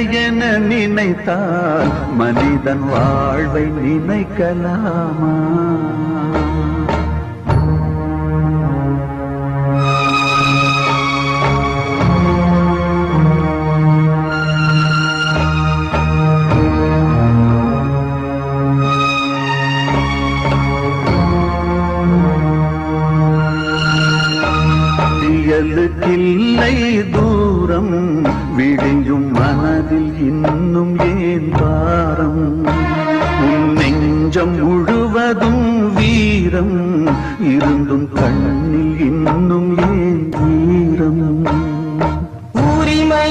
என நினைத்தால் மனிதன் வாழ்வை நினைக்கலாமா? இல்லை தூரம் விடியும் மனதில் இன்னும் ஏன் பாரம்? உன் நெஞ்சம் முழுவதும் வீரம் இருந்தும் கண்ணில் இன்னும் ஏன் ஈரம்? உரிமை